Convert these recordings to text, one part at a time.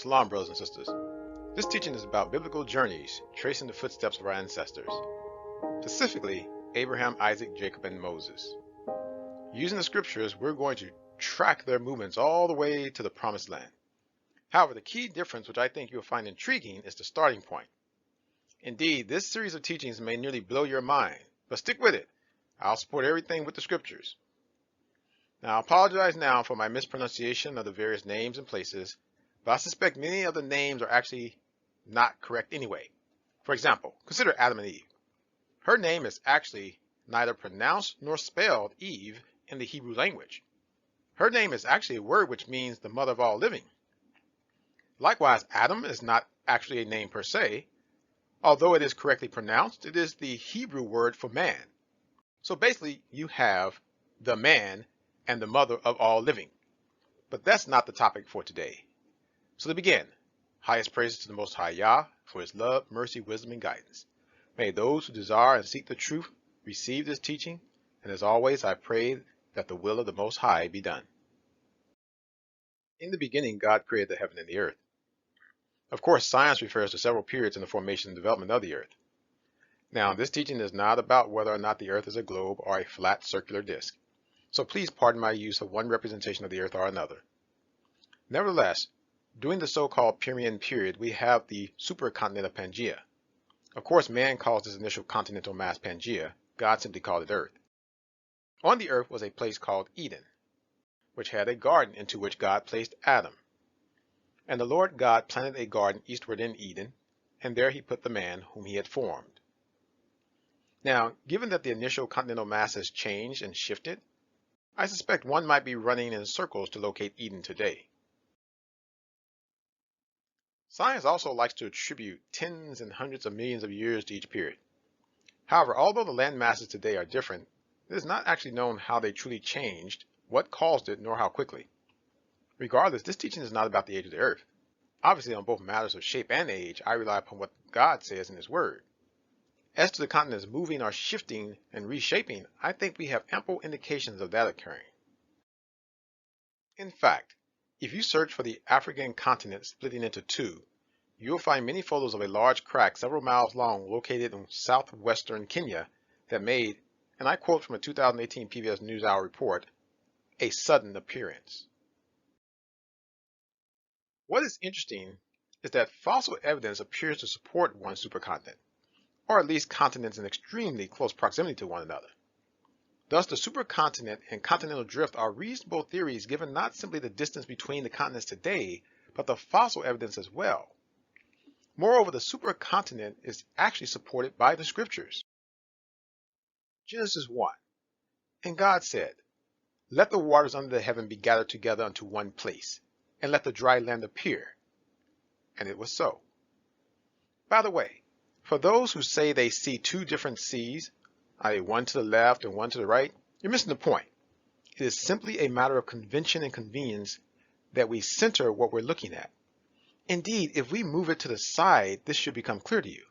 Shalom, brothers and sisters. This teaching is about biblical journeys, tracing the footsteps of our ancestors, specifically Abraham, Isaac, Jacob, and Moses. Using the scriptures, we're going to track their movements all the way to the promised land. However, the key difference, which I think you'll find intriguing, is the starting point. Indeed, this series of teachings may nearly blow your mind, but stick with it. I'll support everything with the scriptures. Now, I apologize now for my mispronunciation of the various names and places, but I suspect many of the names are actually not correct anyway. For example, consider Adam and Eve. Her name is actually neither pronounced nor spelled Eve in the Hebrew language. Her name is actually a word which means the mother of all living. Likewise, Adam is not actually a name per se. Although it is correctly pronounced, it is the Hebrew word for man. So basically, you have the man and the mother of all living. But that's not the topic for today. So to begin, highest praises to the Most High Yah for his love, mercy, wisdom, and guidance. May those who desire and seek the truth receive this teaching, and as always, I pray that the will of the Most High be done. In the beginning, God created the heaven and the earth. Of course, science refers to several periods in the formation and development of the earth. Now, this teaching is not about whether or not the earth is a globe or a flat circular disk, so please pardon my use of one representation of the earth or another. Nevertheless, during the so-called Permian period, we have the supercontinent of Pangaea. Of course, man calls this initial continental mass Pangaea. God simply called it Earth. On the earth was a place called Eden, which had a garden into which God placed Adam. And the Lord God planted a garden eastward in Eden, and there he put the man whom he had formed. Now, given that the initial continental mass has changed and shifted, I suspect one might be running in circles to locate Eden today. Science also likes to attribute tens and hundreds of millions of years to each period. However, although the land masses today are different, it is not actually known how they truly changed, what caused it, nor how quickly. Regardless, this teaching is not about the age of the earth. Obviously, on both matters of shape and age, I rely upon what God says in his word. As to the continents moving or shifting and reshaping, I think we have ample indications of that occurring. In fact, if you search for the African continent splitting into two, you will find many photos of a large crack several miles long located in southwestern Kenya that made, and I quote from a 2018 PBS NewsHour report, a sudden appearance. What is interesting is that fossil evidence appears to support one supercontinent, or at least continents in extremely close proximity to one another. Thus, the supercontinent and continental drift are reasonable theories given not simply the distance between the continents today, but the fossil evidence as well. Moreover, the supercontinent is actually supported by the scriptures. Genesis 1. And God said, "Let the waters under the heaven be gathered together unto one place, and let the dry land appear." And it was so. By the way, for those who say they see two different seas, i.e. one to the left and one to the right, you're missing the point. It is simply a matter of convention and convenience that we center what we're looking at. Indeed, if we move it to the side, this should become clear to you.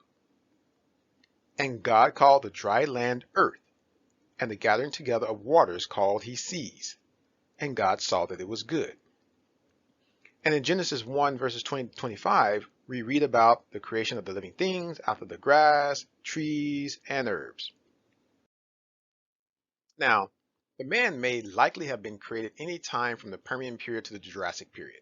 And God called the dry land earth, and the gathering together of waters called he seas. And God saw that it was good. And in Genesis 1 verses 20 to 25, we read about the creation of the living things after the grass, trees, and herbs. Now, the man may likely have been created any time from the Permian period to the Jurassic period.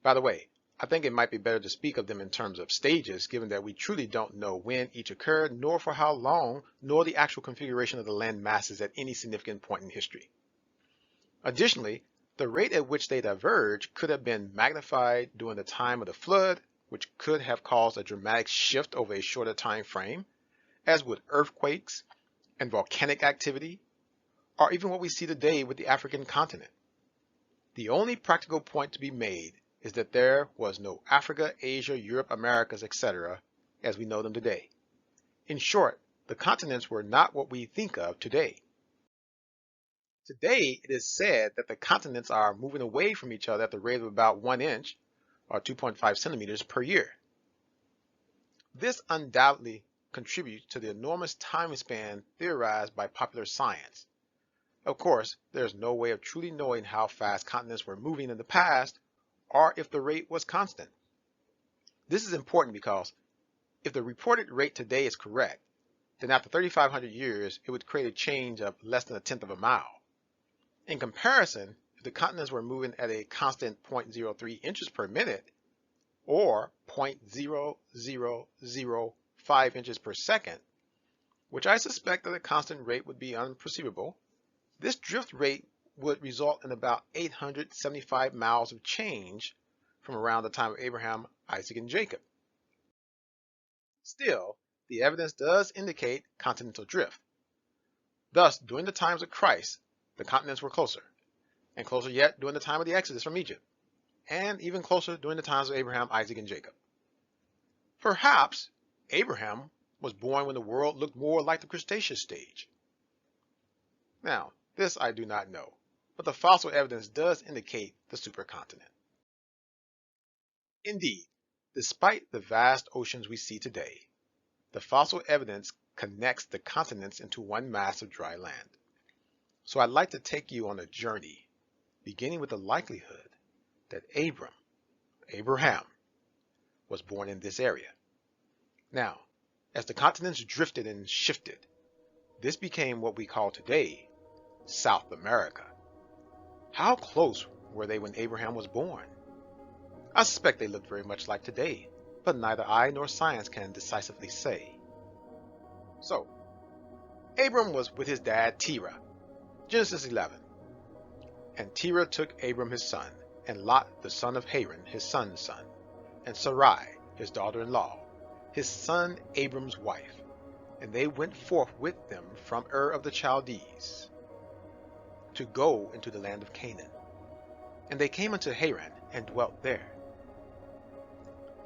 By the way, I think it might be better to speak of them in terms of stages, given that we truly don't know when each occurred, nor for how long, nor the actual configuration of the land masses at any significant point in history. Additionally, the rate at which they diverge could have been magnified during the time of the flood, which could have caused a dramatic shift over a shorter time frame, as would earthquakes and volcanic activity, or even what we see today with the African continent. The only practical point to be made is that there was no Africa, Asia, Europe, Americas, etc., as we know them today. In short, the continents were not what we think of today. Today, it is said that the continents are moving away from each other at the rate of about 1 inch, or 2.5 centimeters per year. This undoubtedly contributes to the enormous time span theorized by popular science. Of course, there is no way of truly knowing how fast continents were moving in the past, or if the rate was constant. This is important because if the reported rate today is correct, then after 3,500 years, it would create a change of less than a tenth of a mile. In comparison, if the continents were moving at a constant 0.03 inches per minute, or 0.0005 inches per second, which I suspect that a constant rate would be unperceivable, this drift rate would result in about 875 miles of change from around the time of Abraham, Isaac, and Jacob. Still, the evidence does indicate continental drift. Thus, during the times of Christ, the continents were closer, and closer yet during the time of the Exodus from Egypt, and even closer during the times of Abraham, Isaac, and Jacob. Perhaps Abraham was born when the world looked more like the Cretaceous stage. Now, this I do not know, but the fossil evidence does indicate the supercontinent. Indeed, despite the vast oceans we see today, the fossil evidence connects the continents into one mass of dry land. So I'd like to take you on a journey, beginning with the likelihood that Abraham, was born in this area. Now, as the continents drifted and shifted, this became what we call today South America. How close were they when Abraham was born? I suspect they looked very much like today, but neither I nor science can decisively say. So, Abram was with his dad Terah, Genesis 11. And Terah took Abram his son, and Lot the son of Haran his son's son, and Sarai his daughter-in-law, his son Abram's wife, and they went forth with them from Ur of the Chaldees, to go into the land of Canaan. And they came unto Haran, and dwelt there.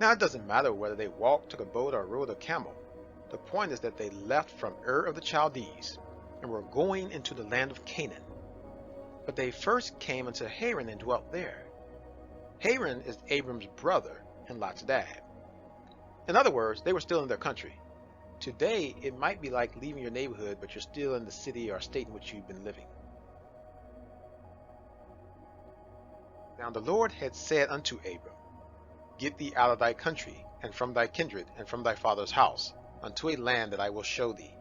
Now it doesn't matter whether they walked, took a boat, or rode a camel. The point is that they left from Ur of the Chaldees, and were going into the land of Canaan. But they first came unto Haran and dwelt there. Haran is Abram's brother and Lot's dad. In other words, they were still in their country. Today, it might be like leaving your neighborhood, but you're still in the city or state in which you've been living. Now the Lord had said unto Abram, Get thee out of thy country, and from thy kindred, and from thy father's house, unto a land that I will show thee.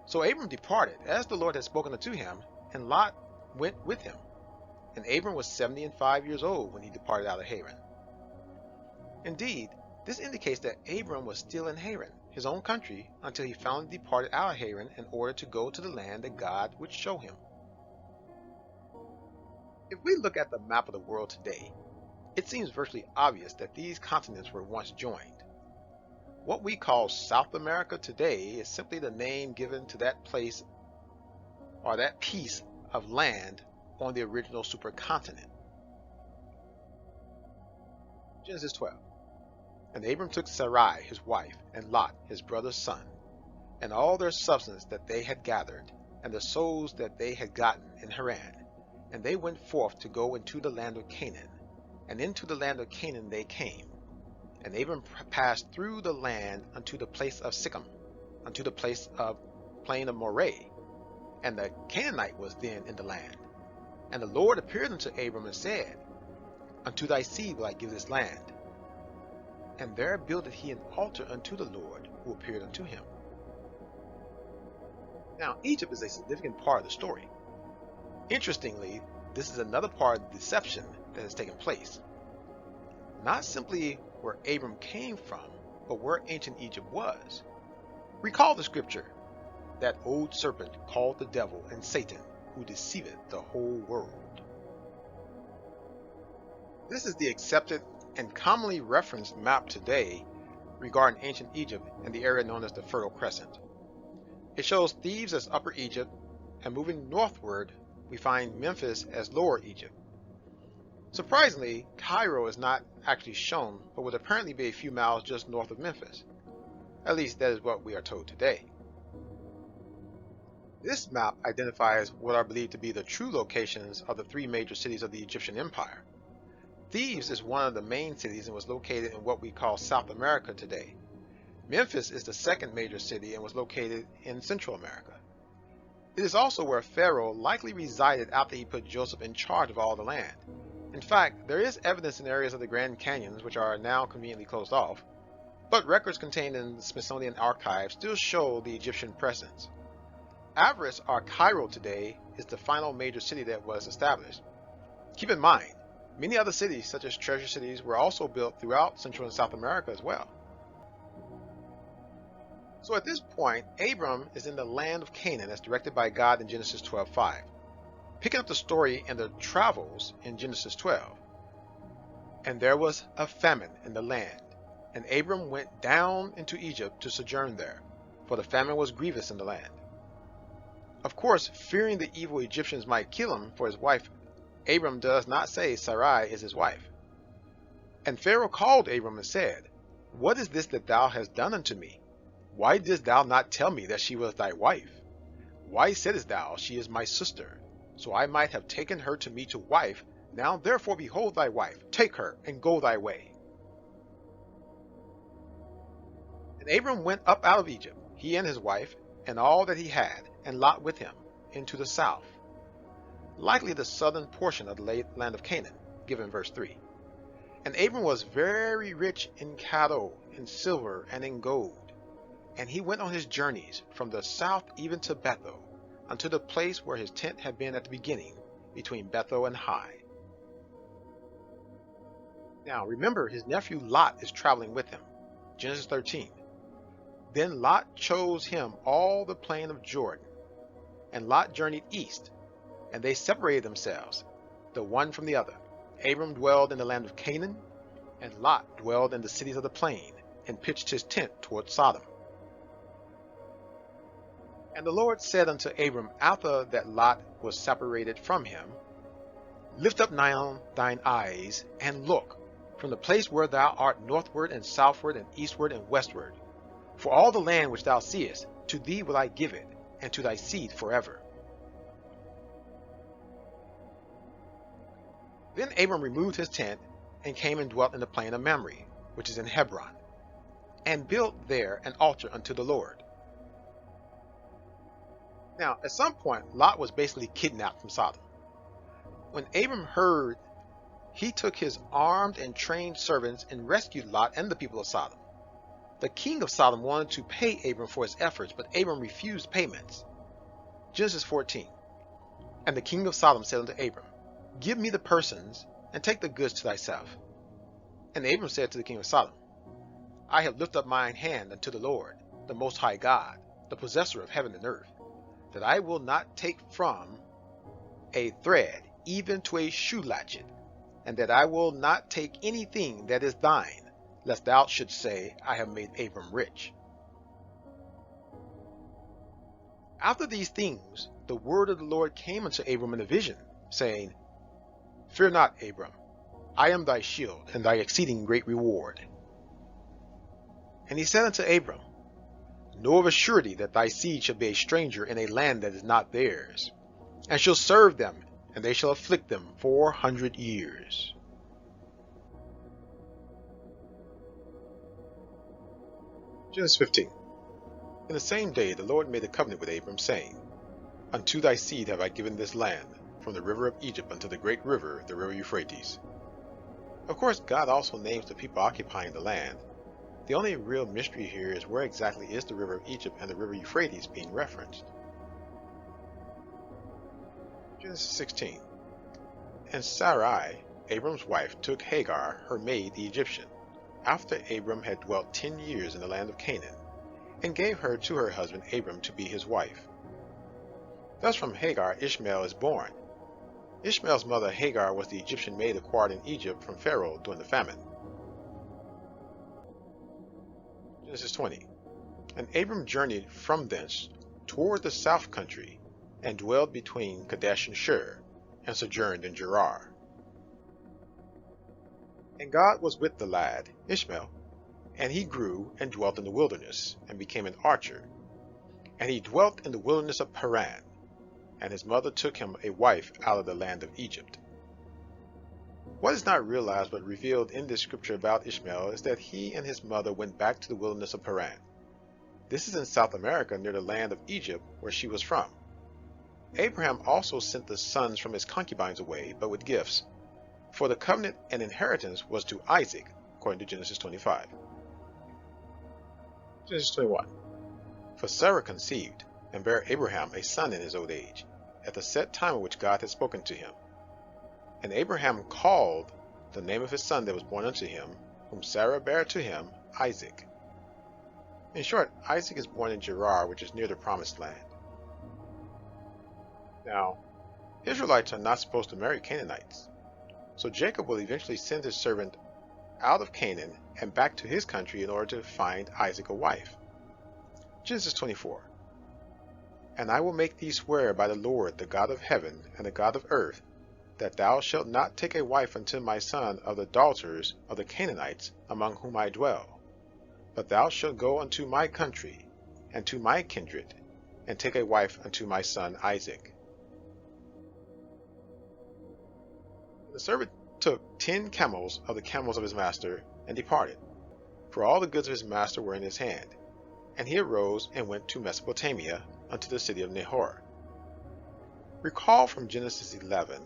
So Abram departed, as the Lord had spoken unto him, and Lot went with him. And Abram was 75 years old when he departed out of Haran. Indeed, this indicates that Abram was still in Haran, his own country, until he finally departed out of Haran in order to go to the land that God would show him. If we look at the map of the world today, it seems virtually obvious that these continents were once joined. What we call South America today is simply the name given to that place or that piece of land on the original supercontinent. Genesis 12. And Abram took Sarai his wife, and Lot his brother's son, and all their substance that they had gathered, and the souls that they had gotten in Haran, and they went forth to go into the land of Canaan. And into the land of Canaan they came. And Abram passed through the land unto the place of Sichem, unto the place of plain of Moreh. And the Canaanite was then in the land. And the Lord appeared unto Abram and said, Unto thy seed will I give this land. And there builded he an altar unto the Lord, who appeared unto him. Now, Egypt is a significant part of the story. Interestingly, this is another part of the deception that has taken place. Not simply where Abram came from, but where ancient Egypt was. Recall the scripture, that old serpent called the devil and Satan, who deceiveth the whole world. This is the accepted and commonly referenced map today regarding ancient Egypt and the area known as the Fertile Crescent. It shows Thebes as Upper Egypt, and moving northward, we find Memphis as Lower Egypt. Surprisingly, Cairo is not actually shown, but would apparently be a few miles just north of Memphis. At least that is what we are told today. This map identifies what are believed to be the true locations of the three major cities of the Egyptian Empire. Thebes is one of the main cities and was located in what we call South America today. Memphis is the second major city and was located in Central America. It is also where Pharaoh likely resided after he put Joseph in charge of all the land. In fact, there is evidence in areas of the Grand Canyons which are now conveniently closed off, but records contained in the Smithsonian archives still show the Egyptian presence. Avaris, or Cairo today, is the final major city that was established. Keep in mind, many other cities, such as treasure cities, were also built throughout Central and South America as well. So at this point, Abram is in the land of Canaan as directed by God in Genesis 12:5, picking up the story in the travels in Genesis 12. And there was a famine in the land, and Abram went down into Egypt to sojourn there, for the famine was grievous in the land. Of course, fearing the evil Egyptians might kill him for his wife, Abram does not say Sarai is his wife. And Pharaoh called Abram and said, "What is this that thou hast done unto me? Why didst thou not tell me that she was thy wife? Why saidst thou, She is my sister? So I might have taken her to me to wife. Now therefore behold thy wife, take her, and go thy way." And Abram went up out of Egypt, he and his wife, and all that he had, and Lot with him, into the south, likely the southern portion of the land of Canaan, given in verse 3. And Abram was very rich in cattle, in silver, and in gold. And he went on his journeys from the south even to Bethel, unto the place where his tent had been at the beginning, between Bethel and Hai. Now remember, his nephew Lot is traveling with him. Genesis 13. Then Lot chose him all the plain of Jordan, and Lot journeyed east, and they separated themselves, the one from the other. Abram dwelled in the land of Canaan, and Lot dwelled in the cities of the plain, and pitched his tent toward Sodom. And the Lord said unto Abram after that Lot was separated from him, "Lift up now thine eyes, and look, from the place where thou art northward and southward and eastward and westward. For all the land which thou seest, to thee will I give it, and to thy seed forever." Then Abram removed his tent, and came and dwelt in the plain of Mamre, which is in Hebron, and built there an altar unto the Lord. Now, at some point, Lot was basically kidnapped from Sodom. When Abram heard, he took his armed and trained servants and rescued Lot and the people of Sodom. The king of Sodom wanted to pay Abram for his efforts, but Abram refused payments. Genesis 14. And the king of Sodom said unto Abram, "Give me the persons, and take the goods to thyself." And Abram said to the king of Sodom, "I have lifted up mine hand unto the Lord, the Most High God, the possessor of heaven and earth, that I will not take from a thread even to a shoe latchet, and that I will not take anything that is thine, lest thou shouldst say, I have made Abram rich." After these things, the word of the Lord came unto Abram in a vision, saying, "Fear not, Abram, I am thy shield and thy exceeding great reward." And he said unto Abram, "Know of a surety that thy seed shall be a stranger in a land that is not theirs, and shall serve them, and they shall afflict them 400 years. Genesis 15. In the same day the Lord made a covenant with Abram, saying, "Unto thy seed have I given this land, from the river of Egypt unto the great river, the river Euphrates." Of course, God also names the people occupying the land. The only real mystery here is where exactly is the river of Egypt and the river Euphrates being referenced. Genesis 16. And Sarai, Abram's wife, took Hagar, her maid, the Egyptian, after Abram had dwelt 10 years in the land of Canaan, and gave her to her husband Abram to be his wife. Thus from Hagar Ishmael is born. Ishmael's mother Hagar was the Egyptian maid acquired in Egypt from Pharaoh during the famine. Genesis 20. And Abram journeyed from thence toward the south country, and dwelled between Kadesh and Shur, and sojourned in Gerar. And God was with the lad, Ishmael, and he grew and dwelt in the wilderness, and became an archer. And he dwelt in the wilderness of Paran, and his mother took him a wife out of the land of Egypt. What is not realized but revealed in this scripture about Ishmael is that he and his mother went back to the wilderness of Paran. This is in South America near the land of Egypt where she was from. Abraham also sent the sons from his concubines away, but with gifts. for the covenant and inheritance was to Isaac, according to Genesis 25. Genesis 21. For Sarah conceived, and bare Abraham a son in his old age, at the set time of which God had spoken to him. And Abraham called the name of his son that was born unto him, whom Sarah bare to him, Isaac. In short, Isaac is born in Gerar, which is near the Promised Land. Now, Israelites are not supposed to marry Canaanites, so Jacob will eventually send his servant out of Canaan and back to his country in order to find Isaac a wife. Genesis 24. And I will make thee swear by the Lord, the God of heaven and the God of earth, that thou shalt not take a wife unto my son of the daughters of the Canaanites among whom I dwell, but thou shalt go unto my country and to my kindred, and take a wife unto my son Isaac. The servant took 10 camels of the camels of his master, and departed, for all the goods of his master were in his hand. And he arose and went to Mesopotamia, unto the city of Nahor. Recall from Genesis 11,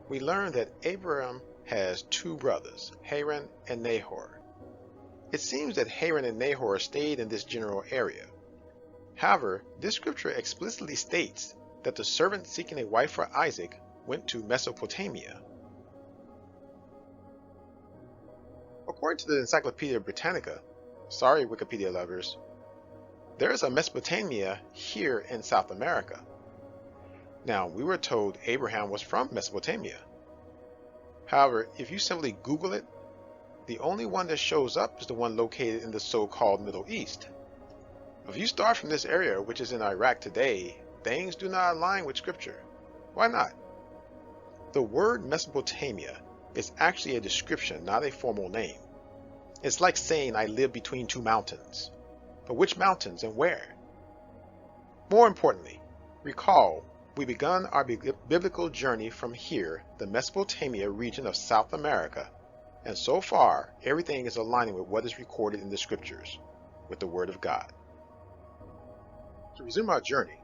we learn that Abram has 2 brothers, Haran and Nahor. It seems that Haran and Nahor stayed in this general area. However, this scripture explicitly states that the servant seeking a wife for Isaac went to Mesopotamia. According to the Encyclopedia Britannica, sorry Wikipedia lovers, there is a Mesopotamia here in South America. Now, we were told Abraham was from Mesopotamia. However, if you simply Google it, the only one that shows up is the one located in the so-called Middle East. If you start from this area, which is in Iraq today, things do not align with scripture. Why not? The word Mesopotamia is actually a description, not a formal name. It's like saying I live between 2 mountains. But which mountains and where? More importantly, recall we begun our biblical journey from here, the Mesopotamia region of South America, and so far everything is aligning with what is recorded in the scriptures, with the Word of God. To resume our journey,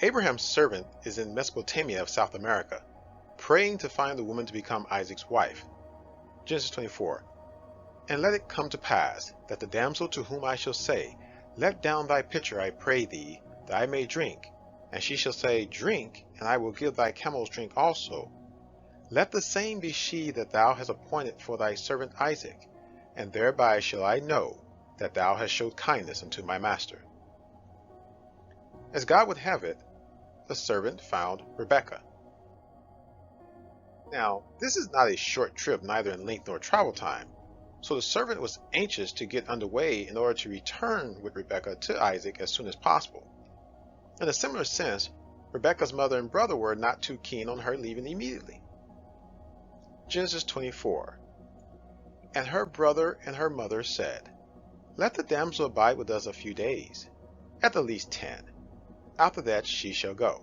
Abraham's servant is in Mesopotamia of South America, praying to find the woman to become Isaac's wife. Genesis 24. And let it come to pass, that the damsel to whom I shall say, Let down thy pitcher, I pray thee, that I may drink, and she shall say, Drink, and I will give thy camels drink also. Let the same be she that thou hast appointed for thy servant Isaac, and thereby shall I know that thou hast showed kindness unto my master. As God would have it, the servant found Rebekah. Now, this is not a short trip, neither in length nor travel time, so the servant was anxious to get underway in order to return with Rebekah to Isaac as soon as possible. In a similar sense, Rebekah's mother and brother were not too keen on her leaving immediately. Genesis 24. And her brother and her mother said, Let the damsel abide with us a few days, at the least 10. After that she shall go.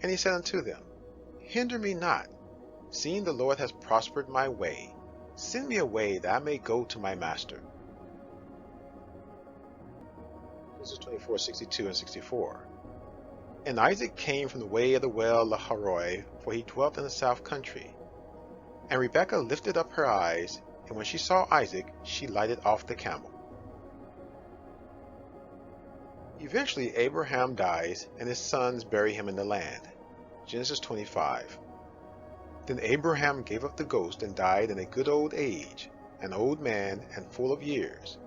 And he said unto them, Hinder me not, seeing the Lord has prospered my way. Send me away that I may go to my master. Genesis 24, 62 and 64. And Isaac came from the way of the well Lahairoi, for he dwelt in the south country. And Rebekah lifted up her eyes, and when she saw Isaac, she lighted off the camel. Eventually Abraham dies, and his sons bury him in the land. Genesis 25. Then Abraham gave up the ghost and died in a good old age, an old man and full of years,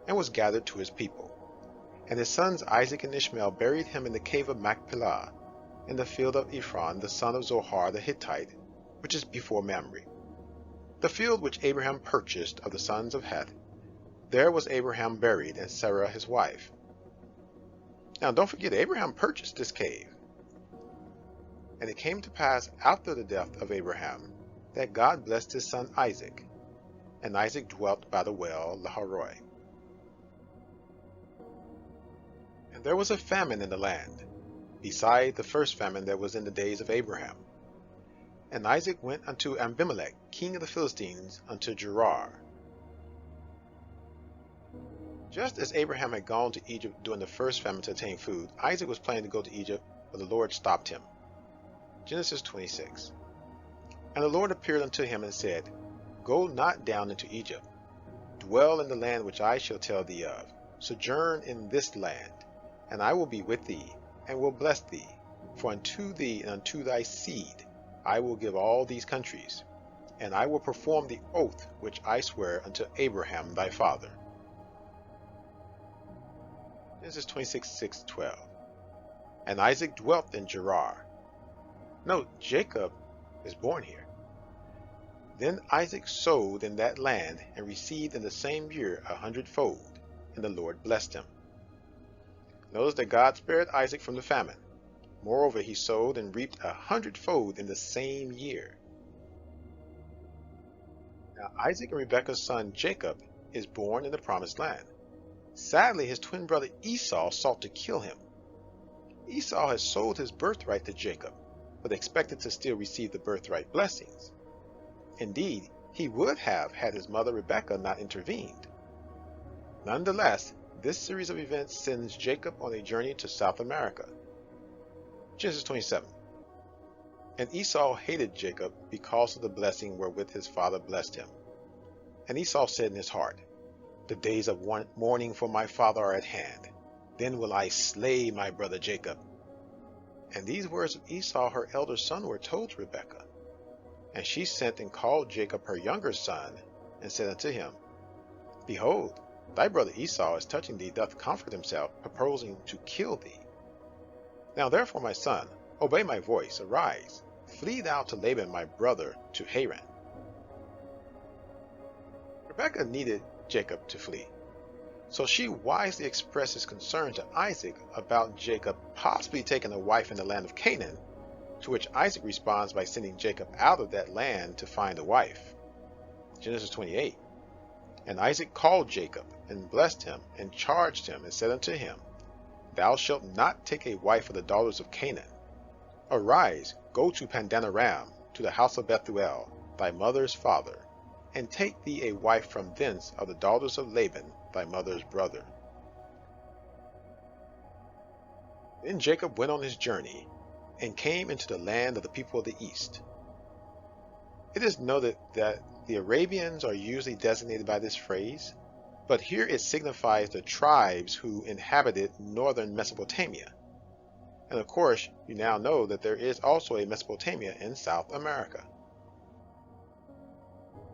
and was gathered to his people. And his sons Isaac and Ishmael buried him in the cave of Machpelah, in the field of Ephron, the son of Zohar the Hittite, which is before Mamre. The field which Abraham purchased of the sons of Heth, there was Abraham buried, and Sarah his wife. Now don't forget, Abraham purchased this cave. And it came to pass after the death of Abraham, that God blessed his son Isaac, and Isaac dwelt by the well Lahairoi. And there was a famine in the land, beside the first famine that was in the days of Abraham. And Isaac went unto Abimelech, king of the Philistines, unto Gerar. Just as Abraham had gone to Egypt during the first famine to obtain food, Isaac was planning to go to Egypt, but the Lord stopped him. Genesis 26. And the Lord appeared unto him and said, Go not down into Egypt. Dwell in the land which I shall tell thee of. Sojourn in this land, and I will be with thee, and will bless thee. For unto thee and unto thy seed I will give all these countries, and I will perform the oath which I swear unto Abraham thy father. Genesis 26:6-12. And Isaac dwelt in Gerar. Note, Jacob is born here. Then Isaac sowed in that land, and received in the same year 100-fold, and the Lord blessed him. Notice that God spared Isaac from the famine. Moreover, he sowed and reaped 100-fold in the same year. Now, Isaac and Rebekah's son Jacob is born in the promised land. Sadly, his twin brother Esau sought to kill him. Esau had sold his birthright to Jacob, but expected to still receive the birthright blessings. Indeed, he would have had his mother Rebekah not intervened. Nonetheless, this series of events sends Jacob on a journey to South America. Genesis 27. And Esau hated Jacob because of the blessing wherewith his father blessed him. And Esau said in his heart, The days of mourning for my father are at hand. Then will I slay my brother Jacob. And these words of Esau her elder son were told to Rebekah. And she sent and called Jacob her younger son, and said unto him, Behold, thy brother Esau is touching thee doth comfort himself, purposing to kill thee. Now therefore, my son, obey my voice, arise, flee thou to Laban my brother, to Haran. Rebekah needed Jacob to flee, so she wisely expresses concern to Isaac about Jacob possibly taking a wife in the land of Canaan, to which Isaac responds by sending Jacob out of that land to find a wife. Genesis 28. And Isaac called Jacob, and blessed him, and charged him, and said unto him, Thou shalt not take a wife of the daughters of Canaan. Arise, go to Padanaram, to the house of Bethuel, thy mother's father, and take thee a wife from thence of the daughters of Laban, thy mother's brother. Then Jacob went on his journey, and came into the land of the people of the east. It is noted that the Arabians are usually designated by this phrase, but here it signifies the tribes who inhabited northern Mesopotamia. And of course, you now know that there is also a Mesopotamia in South America.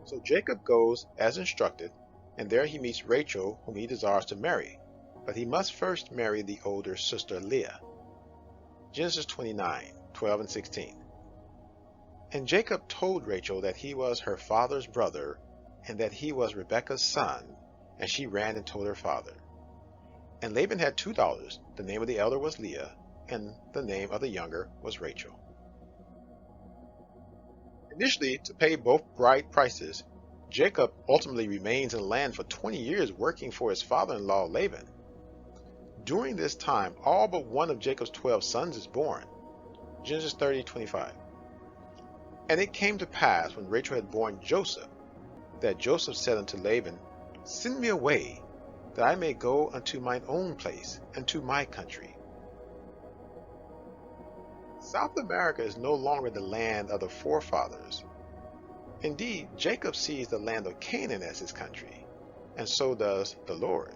So Jacob goes as instructed, and there he meets Rachel, whom he desires to marry, but he must first marry the older sister Leah. Genesis 29:12-16. And Jacob told Rachel that he was her father's brother, and that he was Rebekah's son, and she ran and told her father. And Laban had 2 daughters, the name of the elder was Leah, and the name of the younger was Rachel. Initially, to pay both bride prices, Jacob ultimately remains in the land for 20 years working for his father-in-law Laban. During this time, all but one of Jacob's 12 sons is born. Genesis 30:25. And it came to pass, when Rachel had borne Joseph, that Joseph said unto Laban, Send me away, that I may go unto mine own place, and to my country. South America is no longer the land of the forefathers. Indeed, Jacob sees the land of Canaan as his country, and so does the Lord.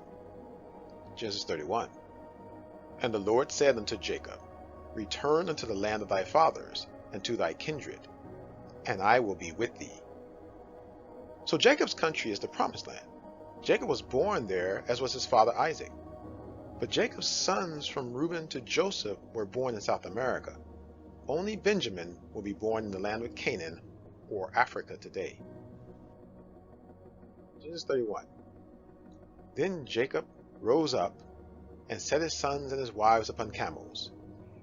Genesis 31. And the Lord said unto Jacob, Return unto the land of thy fathers, and to thy kindred, and I will be with thee. So Jacob's country is the promised land. Jacob was born there, as was his father Isaac. But Jacob's sons from Reuben to Joseph were born in South America. Only Benjamin will be born in the land of Canaan, or Africa today. Genesis 31. Then Jacob rose up, and set his sons and his wives upon camels.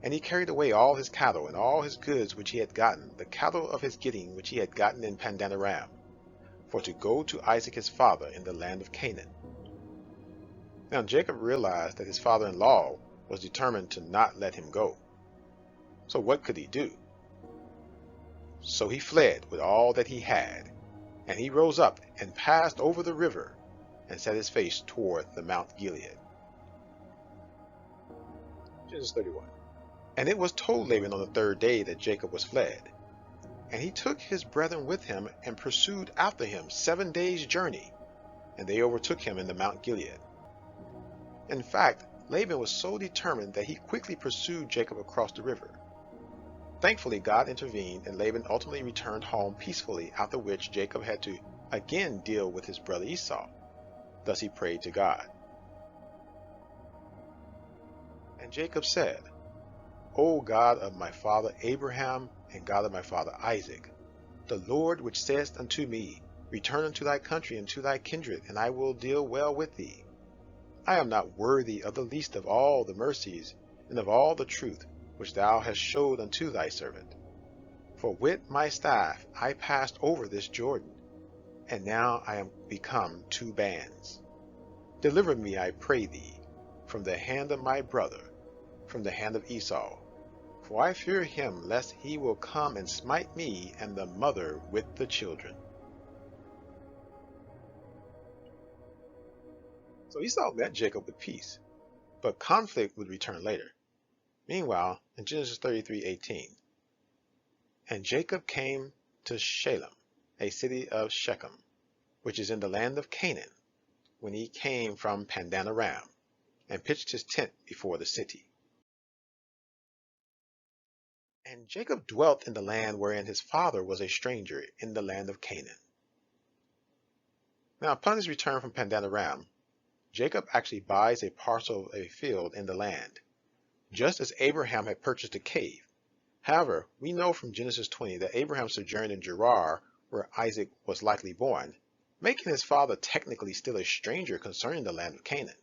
And he carried away all his cattle, and all his goods which he had gotten, the cattle of his getting which he had gotten in Padanaram, for to go to Isaac his father in the land of Canaan. Now Jacob realized that his father-in-law was determined to not let him go. So what could he do? So he fled with all that he had, and he rose up and passed over the river, and set his face toward the Mount Gilead. Genesis 31. And it was told Laban on the 3rd day that Jacob was fled. And he took his brethren with him and pursued after him 7 days' journey, and they overtook him in the Mount Gilead. In fact, Laban was so determined that he quickly pursued Jacob across the river. Thankfully, God intervened, and Laban ultimately returned home peacefully, after which Jacob had to again deal with his brother Esau. Thus he prayed to God. And Jacob said, O God of my father Abraham and God of my father Isaac, the Lord which saidst unto me, Return unto thy country and to thy kindred, and I will deal well with thee. I am not worthy of the least of all the mercies and of all the truth which thou hast showed unto thy servant. For with my staff I passed over this Jordan, and now I am become 2 bands. Deliver me, I pray thee, from the hand of my brother, from the hand of Esau. For I fear him, lest he will come and smite me and the mother with the children. So Esau met Jacob with peace, but conflict would return later. Meanwhile, in Genesis 33:18, and Jacob came to Shalem, a city of Shechem, which is in the land of Canaan, when he came from Pandan Aram, and pitched his tent before the city. And Jacob dwelt in the land wherein his father was a stranger, in the land of Canaan. Now upon his return from Pandan Aram, Jacob actually buys a parcel of a field in the land, just as Abraham had purchased a cave. However, we know from Genesis 20 that Abraham sojourned in Gerar, where Isaac was likely born, making his father technically still a stranger concerning the land of Canaan.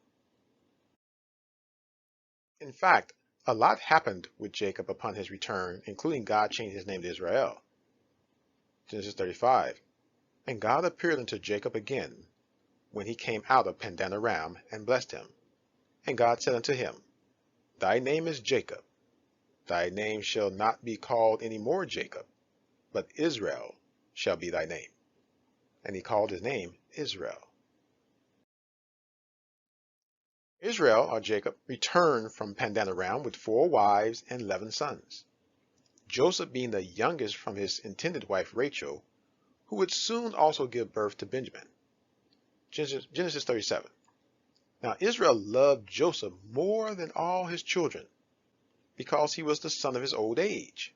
In fact, a lot happened with Jacob upon his return, including God changing his name to Israel. Genesis 35. And God appeared unto Jacob again, when he came out of Pandan Aram, and blessed him. And God said unto him, Thy name is Jacob. Thy name shall not be called any more Jacob, but Israel shall be thy name. And he called his name Israel. Israel, or Jacob, returned from Pandan Aram with 4 wives and 11 sons, Joseph being the youngest from his intended wife Rachel, who would soon also give birth to Benjamin. Genesis 37. Now Israel loved Joseph more than all his children, because he was the son of his old age,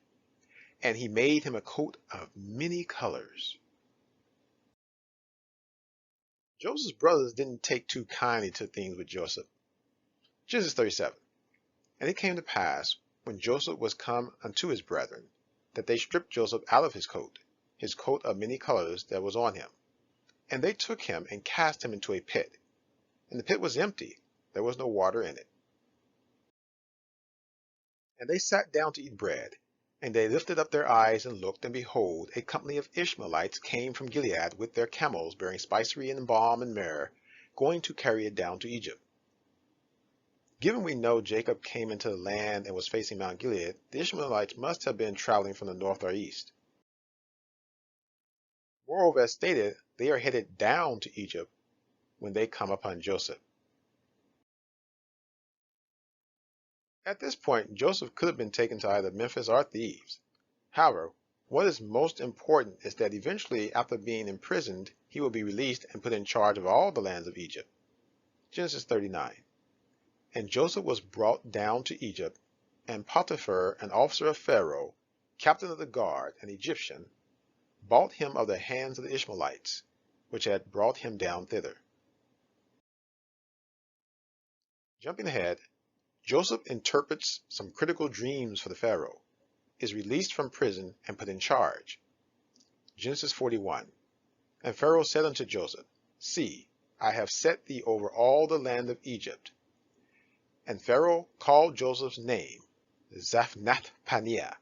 and he made him a coat of many colors. Joseph's brothers didn't take too kindly to things with Joseph. Genesis 37. And it came to pass, when Joseph was come unto his brethren, that they stripped Joseph out of his coat of many colors that was on him. And they took him and cast him into a pit. And the pit was empty, there was no water in it. And they sat down to eat bread. And they lifted up their eyes and looked, and behold, a company of Ishmaelites came from Gilead with their camels, bearing spicery and balm and myrrh, going to carry it down to Egypt. Given we know Jacob came into the land and was facing Mount Gilead, the Ishmaelites must have been traveling from the north or east. Moreover, as stated, they are headed down to Egypt when they come upon Joseph. At this point, Joseph could have been taken to either Memphis or Thebes. However, what is most important is that eventually, after being imprisoned, he will be released and put in charge of all the lands of Egypt. Genesis 39. And Joseph was brought down to Egypt, and Potiphar, an officer of Pharaoh, captain of the guard, an Egyptian, bought him of the hands of the Ishmaelites, which had brought him down thither. Jumping ahead, Joseph interprets some critical dreams for the Pharaoh, is released from prison, and put in charge. Genesis 41. And Pharaoh said unto Joseph, See, I have set thee over all the land of Egypt. And Pharaoh called Joseph's name Zaphnath-Paneah,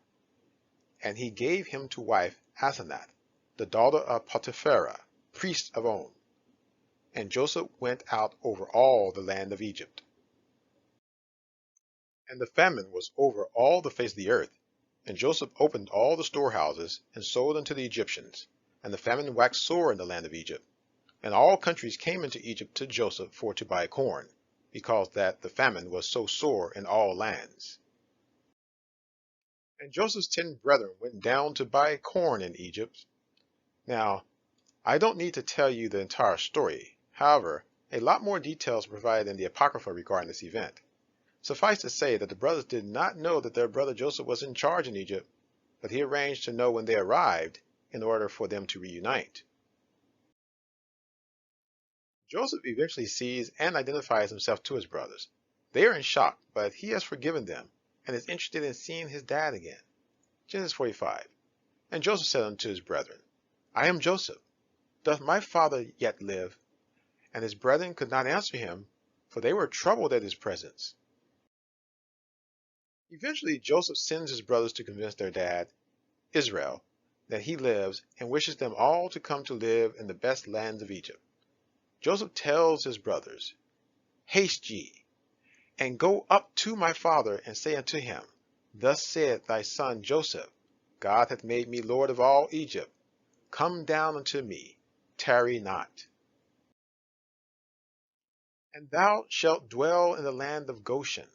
and he gave him to wife Asenath, the daughter of Potiphera, priest of On. And Joseph went out over all the land of Egypt. And the famine was over all the face of the earth, and Joseph opened all the storehouses, and sold unto the Egyptians, and the famine waxed sore in the land of Egypt. And all countries came into Egypt to Joseph for to buy corn, because that the famine was so sore in all lands. And Joseph's 10 brethren went down to buy corn in Egypt. Now, I don't need to tell you the entire story. However, a lot more details are provided in the Apocrypha regarding this event. Suffice to say that the brothers did not know that their brother Joseph was in charge in Egypt, but he arranged to know when they arrived in order for them to reunite. Joseph eventually sees and identifies himself to his brothers. They are in shock, but he has forgiven them and is interested in seeing his dad again. Genesis 45. And Joseph said unto his brethren, I am Joseph. Doth my father yet live? And his brethren could not answer him, for they were troubled at his presence. Eventually, Joseph sends his brothers to convince their dad, Israel, that he lives and wishes them all to come to live in the best lands of Egypt. Joseph tells his brothers, Haste ye, and go up to my father, and say unto him, Thus saith thy son Joseph, God hath made me Lord of all Egypt. Come down unto me, tarry not. And thou shalt dwell in the land of Goshen,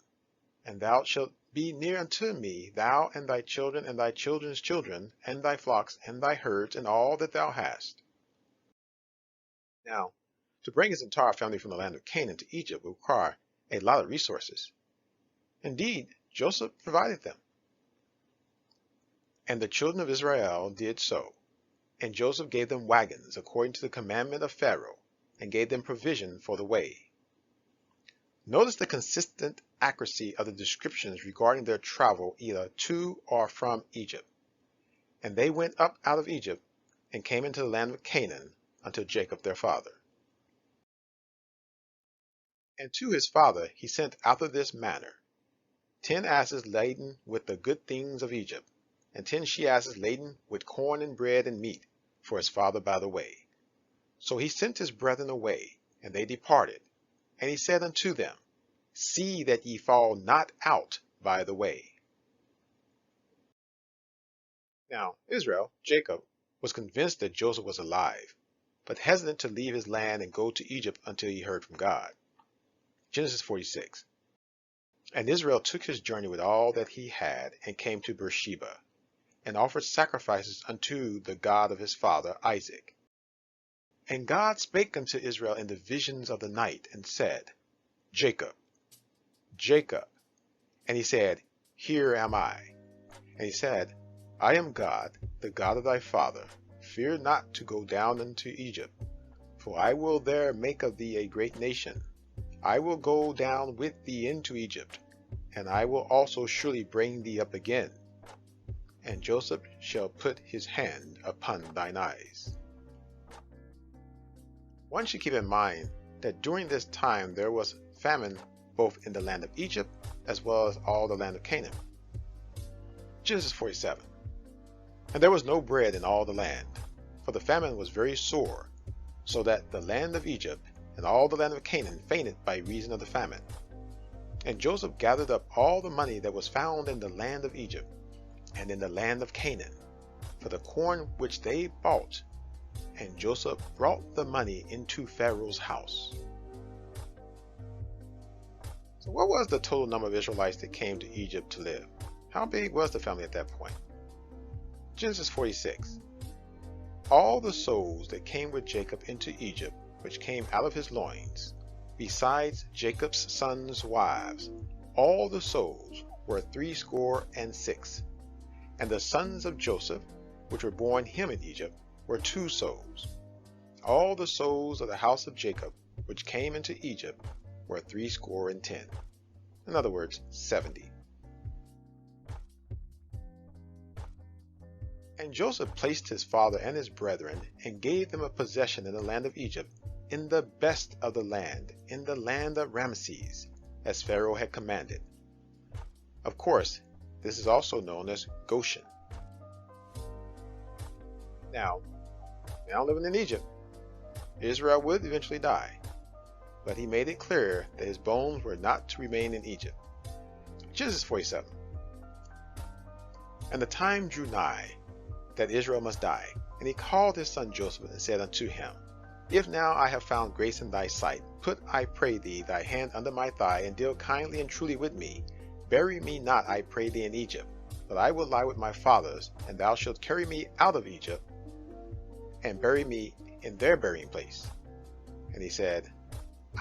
and thou shalt be near unto me, thou and thy children and thy children's children, and thy flocks and thy herds, and all that thou hast. Now, to bring his entire family from the land of Canaan to Egypt would require a lot of resources. Indeed, Joseph provided them. And the children of Israel did so. And Joseph gave them wagons according to the commandment of Pharaoh, and gave them provision for the way. Notice the consistent accuracy of the descriptions regarding their travel either to or from Egypt. And they went up out of Egypt, and came into the land of Canaan unto Jacob their father. And to his father he sent after this manner, 10 asses laden with the good things of Egypt, and 10 she-asses laden with corn and bread and meat, for his father by the way. So he sent his brethren away, and they departed. And he said unto them, See that ye fall not out by the way. Now Israel, Jacob, was convinced that Joseph was alive, but hesitant to leave his land and go to Egypt until he heard from God. Genesis 46. And Israel took his journey with all that he had, and came to Beersheba, and offered sacrifices unto the God of his father Isaac. And God spake unto Israel in the visions of the night, and said, Jacob, Jacob. And he said, Here am I. And he said, I am God, the God of thy father. Fear not to go down into Egypt, for I will there make of thee a great nation. I will go down with thee into Egypt, and I will also surely bring thee up again. And Joseph shall put his hand upon thine eyes. One should keep in mind that during this time there was famine both in the land of Egypt as well as all the land of Canaan. Genesis 47. And there was no bread in all the land, for the famine was very sore, so that the land of Egypt and all the land of Canaan fainted by reason of the famine. And Joseph gathered up all the money that was found in the land of Egypt and in the land of Canaan, for the corn which they bought, and Joseph brought the money into Pharaoh's house. So what was the total number of Israelites that came to Egypt to live? How big was the family at that point? Genesis 46. All the souls that came with Jacob into Egypt, which came out of his loins, besides Jacob's sons' wives, all the souls were 66. And the sons of Joseph, which were born him in Egypt, were 2 souls. All the souls of the house of Jacob, which came into Egypt, were 70. In other words, 70. And Joseph placed his father and his brethren, and gave them a possession in the land of Egypt, in the best of the land, in the land of Ramesses, as Pharaoh had commanded. Of course, this is also known as Goshen. Now living in Egypt, Israel would eventually die, but he made it clear that his bones were not to remain in Egypt. Genesis 47. And the time drew nigh that Israel must die, and he called his son Joseph, and said unto him, If now I have found grace in thy sight, put, I pray thee, thy hand under my thigh, and deal kindly and truly with me. Bury me not, I pray thee, in Egypt, but I will lie with my fathers, and thou shalt carry me out of Egypt, and bury me in their burying place. And he said,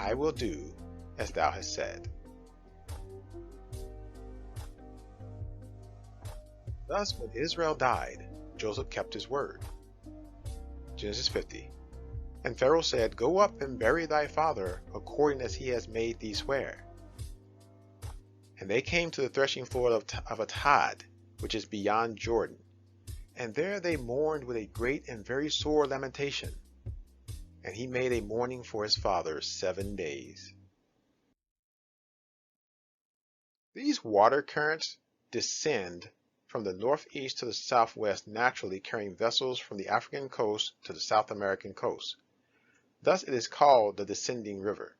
I will do as thou hast said. Thus, when Israel died, Joseph kept his word. Genesis 50. And Pharaoh said, Go up and bury thy father, according as he has made thee swear. And they came to the threshing floor of Atad, which is beyond Jordan. And there they mourned with a great and very sore lamentation. And he made a mourning for his father 7 days. These water currents descend from the northeast to the southwest naturally, carrying vessels from the African coast to the South American coast. Thus it is called the descending river.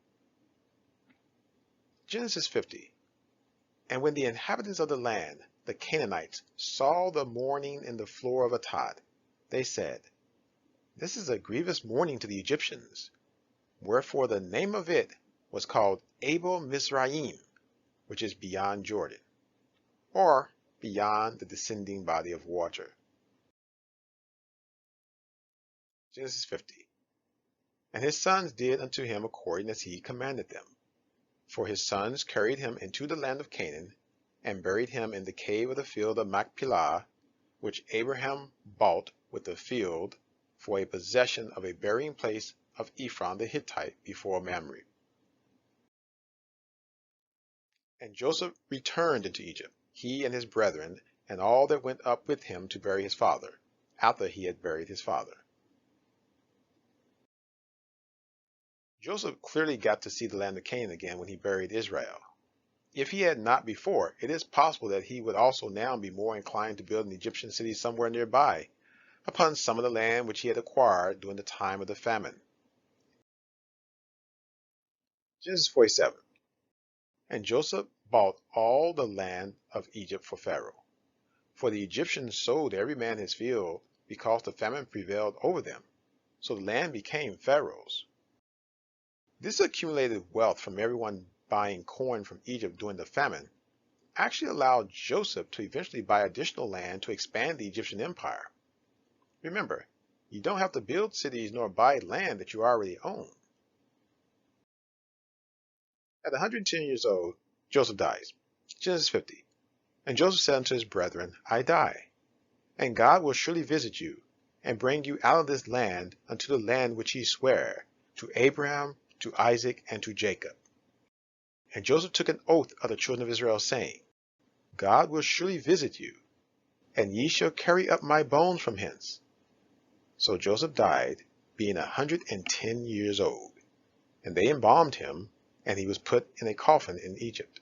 Genesis 50. And when the inhabitants of the land, the Canaanites, saw the mourning in the floor of Atad, they said, This is a grievous mourning to the Egyptians. Wherefore the name of it was called Abel Mizraim, which is beyond Jordan, or beyond the descending body of water. Genesis 50. And his sons did unto him according as he commanded them. For his sons carried him into the land of Canaan, and buried him in the cave of the field of Machpelah, which Abraham bought with the field for a possession of a burying place of Ephron the Hittite before Mamre. And Joseph returned into Egypt, he and his brethren, and all that went up with him to bury his father, after he had buried his father. Joseph clearly got to see the land of Canaan again when he buried Israel. If he had not before, it is possible that he would also now be more inclined to build an Egyptian city somewhere nearby, upon some of the land which he had acquired during the time of the famine. Genesis 47. And Joseph bought all the land of Egypt for Pharaoh. For the Egyptians sold every man his field, because the famine prevailed over them. So the land became Pharaoh's. This accumulated wealth from everyone buying corn from Egypt during the famine actually allowed Joseph to eventually buy additional land to expand the Egyptian empire. Remember, you don't have to build cities nor buy land that you already own. At 110 years old, Joseph dies. Genesis 50. And Joseph said unto his brethren, I die, and God will surely visit you, and bring you out of this land unto the land which he sware to Abram, to Isaac, and to Jacob. And Joseph took an oath of the children of Israel, saying, God will surely visit you, and ye shall carry up my bones from hence. So Joseph died, being 110 years old. And they embalmed him, and he was put in a coffin in Egypt.